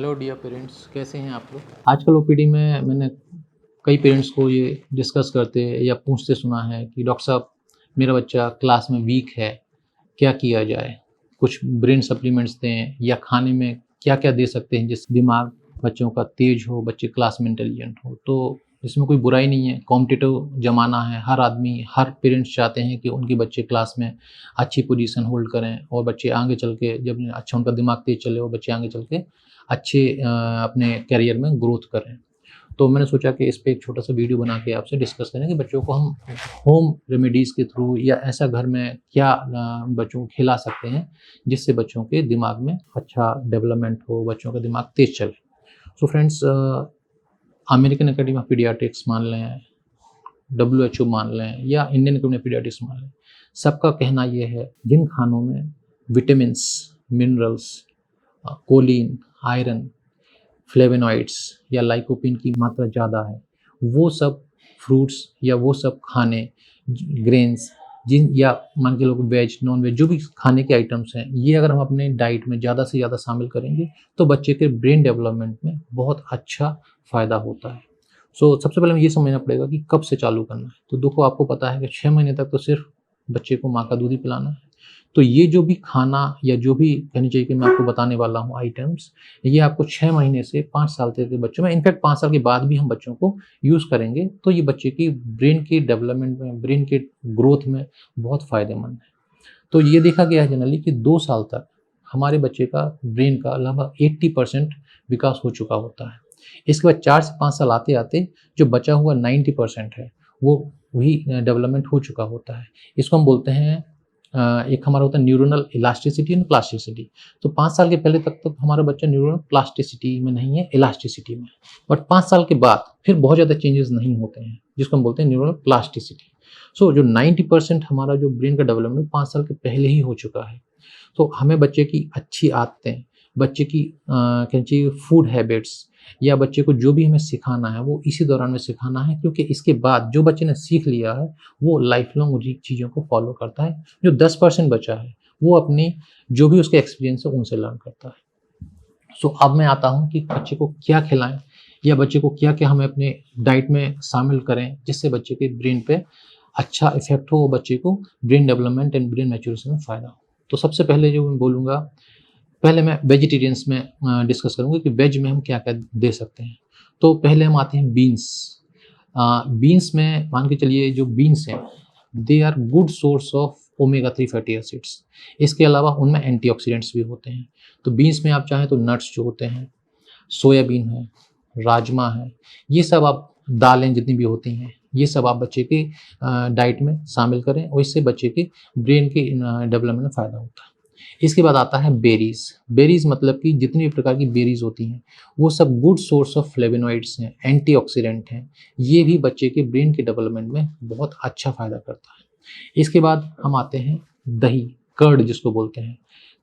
Hello dear parents, कैसे हैं आप लोग। आजकल ओपीडी में मैंने कई पेरेंट्स को ये डिस्कस करते या पूछते सुना है कि डॉक्टर साहब, मेरा बच्चा क्लास में वीक है, क्या किया जाए। कुछ ब्रेन सप्लीमेंट्स दें या खाने में क्या क्या दे सकते हैं जिससे दिमाग बच्चों का तेज हो, बच्चे क्लास में इंटेलिजेंट हो। तो इसमें कोई बुराई नहीं है, कॉम्पिटिटिव ज़माना है, हर आदमी हर पेरेंट्स चाहते हैं कि उनके बच्चे क्लास में अच्छी पोजीशन होल्ड करें और बच्चे आगे चल के जब अच्छा उनका दिमाग तेज चले और बच्चे आगे चल के अच्छे अपने करियर में ग्रोथ करें। तो मैंने सोचा कि इस पे एक छोटा सा वीडियो बना के आपसे डिस्कस करें कि बच्चों को हम होम रेमेडीज़ के थ्रू या ऐसा घर में क्या बच्चों को खिला सकते हैं जिससे बच्चों के दिमाग में अच्छा डेवलपमेंट हो, बच्चों का दिमाग तेज चले। So friends, American academy of paediatrics मान लें, WHO मान लें या इंडियन एकेडमी ऑफ पीडियाट्रिक्स मान लें, सबका कहना ये है जिन खानों में vitamins, minerals, choline, iron, flavonoids या लाइकोपिन की मात्रा ज़्यादा है, वो सब फ्रूट्स या वो सब खाने, ग्रेन्स, जिन या मान के लोग वेज नॉन वेज जो भी खाने के आइटम्स हैं, ये अगर हम अपने डाइट में ज़्यादा से ज़्यादा शामिल करेंगे तो बच्चे के ब्रेन डेवलपमेंट में बहुत अच्छा फ़ायदा होता है। सो सबसे पहले हमें ये समझना पड़ेगा कि कब से चालू करना है। तो देखो, आपको पता है कि 6 महीने तक तो सिर्फ बच्चे को माँ का दूध ही पिलाना है। तो ये जो भी खाना या जो भी कहनी चाहिए कि मैं आपको बताने वाला हूँ आइटम्स, ये आपको 6 महीने से 5 साल तक के बच्चों में, इनफैक्ट 5 साल के बाद भी हम बच्चों को यूज़ करेंगे तो ये बच्चे की ब्रेन की डेवलपमेंट में, ब्रेन के ग्रोथ में बहुत फ़ायदेमंद है। तो ये देखा गया है जनरली कि 2 साल तक हमारे बच्चे का ब्रेन का लगभग 80% विकास हो चुका होता है। इसके बाद 4 से 5 साल आते-आते जो बचा हुआ 90% है, वो वही डेवलपमेंट हो चुका होता है। इसको हम बोलते हैं एक हमारा होता है न्यूरोनल इलास्टिसिटी एंड प्लास्टिसिटी। तो 5 साल के पहले तक तो हमारा बच्चा न्यूरोनल प्लास्टिसिटी में नहीं है, इलास्टिसिटी में। बट 5 साल के बाद फिर बहुत ज़्यादा चेंजेस नहीं होते हैं, जिसको हम बोलते हैं न्यूरोनल प्लास्टिसिटी। सो जो 90% हमारा जो ब्रेन का डेवलपमेंट 5 साल के पहले ही हो चुका है। तो हमें बच्चे की अच्छी आदतें, बच्चे की कह चाहिए फूड हैबिट्स या बच्चे को जो भी हमें सिखाना है वो इसी दौरान में सिखाना है, क्योंकि इसके बाद जो बच्चे ने सीख लिया है वो लाइफ लॉन्ग उन्हीं चीज़ों को फॉलो करता है। जो 10% बचा है वो अपनी जो भी उसके एक्सपीरियंस है उनसे लर्न करता है। सो अब मैं आता हूँ कि बच्चे को क्या खिलाएं या बच्चे को क्या क्या हमें अपने डाइट में शामिल करें जिससे बच्चे के ब्रेन पे अच्छा इफेक्ट हो, बच्चे को brain development and brain maturation में फ़ायदा हो। तो सबसे पहले जो मैं बोलूँगा, पहले मैं वेजिटेरियंस में डिस्कस करूँगा कि वेज में हम क्या-क्या दे सकते हैं। तो पहले हम आते हैं बीन्स। बीन्स में मान के चलिए जो बीन्स हैं, they are good source of omega 3 fatty acids. इसके अलावा उनमें एंटीऑक्सीडेंट्स भी होते हैं। तो बीन्स में आप चाहें तो नट्स जो होते हैं, सोयाबीन है, राजमा है, ये सब आप दालें जितनी भी होती हैं, ये सब आप बच्चे के डाइट में शामिल करें और इससे बच्चे के ब्रेन के डेवलपमेंट में फ़ायदा होता है। इसके बाद आता है बेरीज़। बेरीज़ मतलब कि जितनी भी प्रकार की बेरीज़ होती हैं, वो सब गुड सोर्स ऑफ फ्लेवोनॉइड्स हैं, एंटीऑक्सीडेंट हैं। ये भी बच्चे के ब्रेन के डेवलपमेंट में बहुत अच्छा फ़ायदा करता है। इसके बाद हम आते हैं दही, कर्ड जिसको बोलते हैं।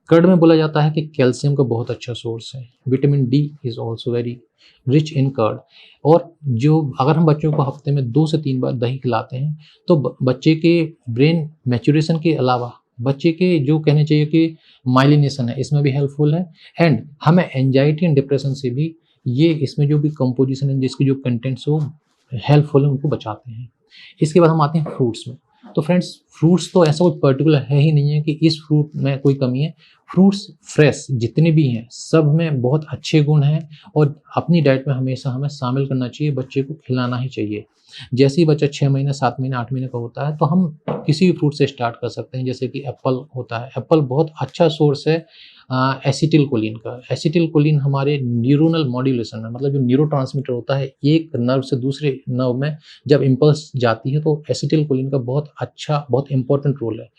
कर्ड में बोला जाता है कि कैल्शियम का बहुत अच्छा सोर्स है। Vitamin D is also very rich in curd. और जो अगर हम बच्चों को हफ्ते में 2 से 3 बार दही खिलाते हैं तो बच्चे के ब्रेन मैच्योरेशन के अलावा बच्चे के जो कहने चाहिए कि माइलिनेशन है, इसमें भी हेल्पफुल है। एंड हमें एंजाइटी एंड डिप्रेशन से भी ये इसमें जो भी कंपोजिशन है, जिसके जो कंटेंट्स हो हेल्पफुल है, उनको बचाते हैं। इसके बाद हम आते हैं फ्रूट्स में। तो फ्रेंड्स, फ्रूट्स तो ऐसा कोई पर्टिकुलर है ही नहीं है कि इस फ्रूट में कोई कमी है। फ्रूट्स फ्रेश जितने भी हैं सब में बहुत अच्छे गुण हैं और अपनी डाइट में हमेशा हमें शामिल करना चाहिए, बच्चे को खिलाना ही चाहिए। जैसे ही बच्चा 6 महीने, 7 महीने, 8 महीने का होता है तो हम किसी भी फ्रूट से स्टार्ट कर सकते हैं। जैसे कि एप्पल होता है, एप्पल बहुत अच्छा सोर्स है एसिटिलकोलिन का। एसिटिलकोलिन हमारे न्यूरोनल मॉड्यूलेशन में, मतलब जो न्यूरोट्रांसमीटर होता है, एक नर्व से दूसरे नर्व में जब इम्पल्स जाती है तो एसिटिलकोलिन का बहुत अच्छा, बहुत इंपॉर्टेंट रोल है।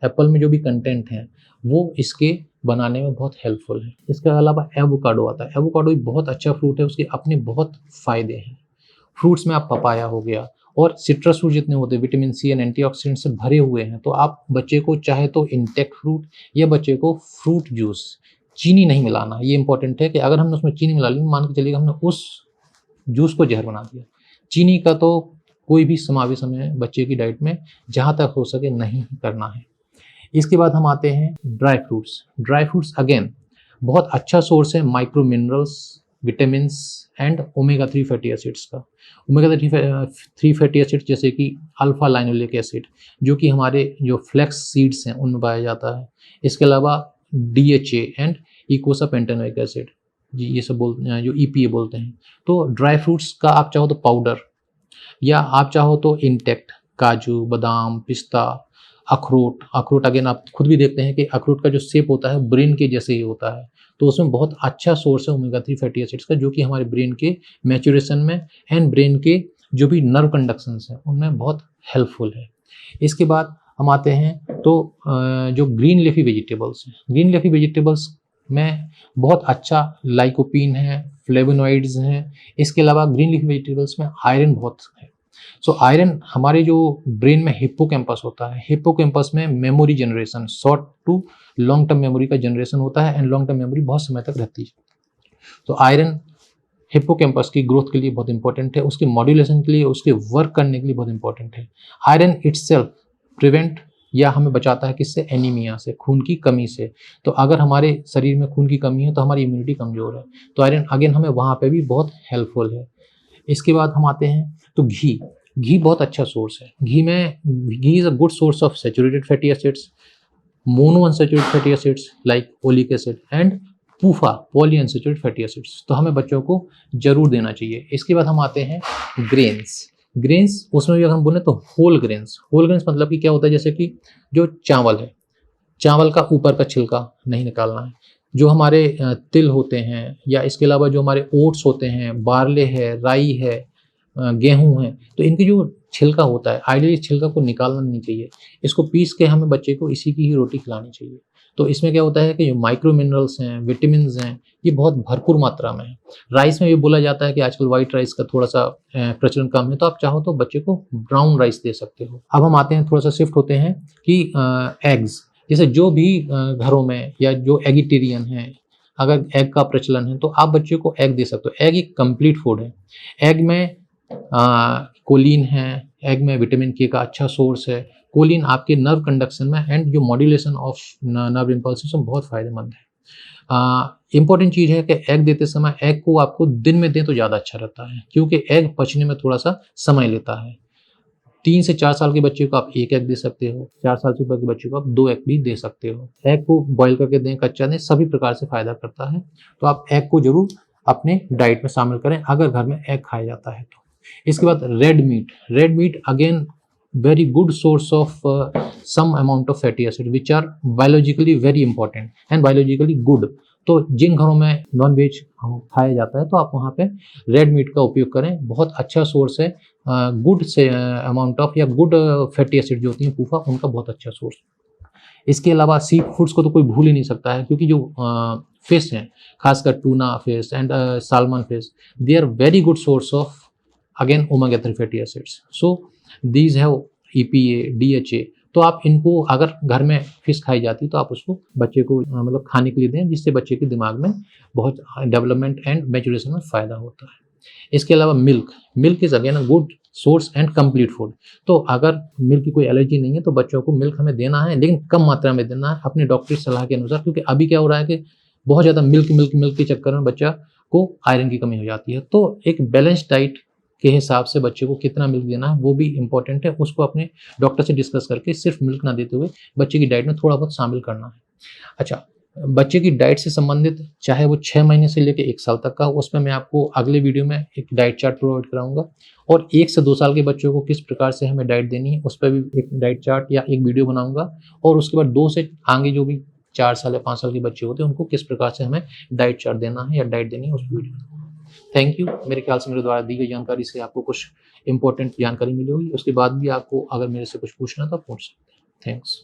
एप्पल में जो भी कंटेंट है वो इसके बनाने में बहुत हेल्पफुल है। इसके अलावा एवोकाडो आता है। एवोकाडो भी बहुत अच्छा फ्रूट है, उसके अपने बहुत फ़ायदे हैं। फ्रूट्स में आप पपाया हो गया और सिट्रस फ्रूट जितने होते हैं विटामिन सी एंड एंटीऑक्सीडेंट से भरे हुए हैं। तो आप बच्चे को चाहे तो इंटेक्ट फ्रूट या बच्चे को फ्रूट जूस, चीनी नहीं मिलाना। ये इंपॉर्टेंट है कि अगर हमने उसमें चीनी मिला ली, मान के चलिए हमने उस जूस को जहर बना दिया। चीनी का तो कोई भी समावेश हमें बच्चे की डाइट में जहाँ तक हो सके नहीं करना है। इसके बाद हम आते हैं dry fruits. Dry fruits again बहुत अच्छा सोर्स है micro minerals, vitamins and omega 3 fatty acids का। ओमेगा 3 फैटी एसिड जैसे कि अल्फा लाइनोलिक एसिड, जो कि हमारे जो फ्लैक्स सीड्स हैं उनमें पाया जाता है। इसके अलावा DHA एंड इकोसा पेंटेनोइक एसिड, जी ये सब बोलते हैं, जो EPA बोलते हैं। तो ड्राई फ्रूट्स का आप चाहो तो पाउडर, या आप चाहो तो इंटेक्ट, काजू, बादाम, पिस्ता, अखरोट। अखरोट अगेन आप खुद भी देखते हैं कि अखरोट का जो शेप होता है ब्रेन के जैसे ही होता है, तो उसमें बहुत अच्छा सोर्स है ओमेगा 3 फैटी एसिड्स का, जो कि हमारे ब्रेन के मैच्योरेशन में एंड ब्रेन के जो भी नर्व कंडक्शंस हैं उनमें बहुत हेल्पफुल है। इसके बाद हम आते हैं तो जो ग्रीन लीफी वेजिटेबल्स हैं, ग्रीन लीफी वेजिटेबल्स में बहुत अच्छा लाइकोपीन है, फ्लेवोनॉइड्स हैं। इसके अलावा ग्रीन लीफी वेजिटेबल्स में आयरन बहुत है। सो आयरन हमारे जो ब्रेन में हिप्पोकैम्पस होता है, हिप्पोकैम्पस में memory generation, short to long term memory का जनरेशन होता है एंड लॉन्ग टर्म मेमोरी बहुत समय तक रहती है। तो आयरन हिप्पोकैम्पस की ग्रोथ के लिए बहुत इंपॉर्टेंट है, उसके मॉड्यूलेशन के लिए, उसके वर्क करने के लिए बहुत इंपॉर्टेंट है। आयरन इटसेल्फ प्रिवेंट या हमें बचाता है किससे? एनीमिया से, खून की कमी से। तो अगर हमारे शरीर में खून की कमी है तो हमारी इम्यूनिटी कमजोर है, तो आयरन अगेन हमें वहाँ पे भी बहुत हेल्पफुल है। इसके बाद हम आते हैं तो घी। घी बहुत अच्छा सोर्स है। Ghee is a good source of saturated fatty acids, mono unsaturated fatty acids like oleic acid and PUFA poly unsaturated fatty acids, तो हमें बच्चों को जरूर देना चाहिए। इसके बाद हम आते हैं ग्रेन्स। ग्रेन्स उसमें भी अगर हम बोले तो होल ग्रेन्स। होल ग्रेन्स मतलब कि क्या होता है, जैसे कि जो चावल है, चावल का ऊपर का छिलका नहीं निकालना है। जो हमारे तिल होते हैं, या इसके अलावा जो हमारे ओट्स होते हैं, बार्ले है, राई है, गेहूं है, तो इनकी जो छिलका होता है, आइडियली छिलका को निकालना नहीं चाहिए। इसको पीस के हमें बच्चे को इसी की ही रोटी खिलानी चाहिए। तो इसमें क्या होता है कि जो माइक्रो मिनरल्स हैं, विटामिन्स हैं, ये बहुत भरपूर मात्रा में है। राइस में ये बोला जाता है कि आजकल व्हाइट राइस का थोड़ा सा प्रचलन कम है, तो आप चाहो तो बच्चे को ब्राउन राइस दे सकते हो। अब हम आते हैं, थोड़ा सा शिफ्ट होते हैं कि एग्स, जैसे जो भी घरों में या जो एगिटेरियन है, अगर एग का प्रचलन है तो आप बच्चे को एग दे सकते हो। एग एक कंप्लीट फूड है। एग में कोलिन है, एग में विटामिन के का अच्छा सोर्स है। कोलिन आपके नर्व कंडक्शन में एंड जो मॉड्यूलेशन ऑफ नर्व इम्पल्सेस में बहुत फायदेमंद है। इंपॉर्टेंट चीज़ है कि एग देते समय एग को आपको दिन में दें तो ज़्यादा अच्छा रहता है, क्योंकि एग पचने में थोड़ा सा समय लेता है। 3 से 4 साल के बच्चे को आप 1 एग दे सकते हो, 4 साल से ऊपर के बच्चे को आप 2 एग भी दे सकते हो। एग को बॉयल करके दें, कच्चा दें, सभी प्रकार से फायदा करता है। तो आप एग को जरूर अपने डाइट में शामिल करें अगर घर में एग खाया जाता है तो। इसके बाद red meat. Red meat again very good source of some amount of fatty acid which are biologically very important and biologically good। तो जिन घरों में नॉन वेज खाया जाता है तो आप वहाँ पे रेड मीट का उपयोग करें, बहुत अच्छा सोर्स है। गुड से अमाउंट ऑफ या गुड फैटी एसिड जो होती हैं पूफा, उनका बहुत अच्छा सोर्स। इसके अलावा सी फूड्स को तो कोई भूल ही नहीं सकता है, क्योंकि जो फिश हैं, खासकर tuna fish and salmon fish, they are very good source of again omega 3 fatty acids. So these have EPA, DHA। तो आप इनको अगर घर में फिश खाई जाती है तो आप उसको बच्चे को मतलब खाने के लिए दें, जिससे बच्चे के दिमाग में बहुत डेवलपमेंट एंड मैच्योरेशन में फ़ायदा होता है। इसके अलावा milk is again a good source and complete food. तो अगर मिल्क की कोई एलर्जी नहीं है तो बच्चों को मिल्क हमें देना है, लेकिन कम मात्रा में देना है अपने डॉक्टरी सलाह के अनुसार, क्योंकि अभी क्या हो रहा है कि बहुत ज़्यादा मिल्क के चक्कर में बच्चा को आयरन की कमी हो जाती है। तो एक बैलेंस डाइट के हिसाब से बच्चे को कितना मिल्क देना है वो भी इंपॉर्टेंट है। उसको अपने डॉक्टर से डिस्कस करके सिर्फ मिल्क ना देते हुए बच्चे की डाइट में थोड़ा बहुत शामिल करना है। अच्छा, बच्चे की डाइट से संबंधित चाहे वो 6 महीने से लेकर 1 साल तक का, उसमें मैं आपको अगले वीडियो में एक डाइट चार्ट प्रोवाइड कराऊंगा, और 1 से 2 साल के बच्चों को किस प्रकार से हमें डाइट देनी है उस पर भी एक डाइट चार्ट या एक वीडियो बनाऊंगा। और उसके बाद 2 से आगे जो भी 4 साल या 5 साल के बच्चे होते हैं उनको किस प्रकार से हमें डाइट चार्ट देना है या डाइट देनी है उस वीडियो। Thank you. मेरे ख्याल से मेरे द्वारा दी गई जानकारी से आपको कुछ इंपॉर्टेंट जानकारी मिली होगी। उसके बाद भी आपको अगर मेरे से कुछ पूछना तो आप पूछ सकते हैं। थैंक्स।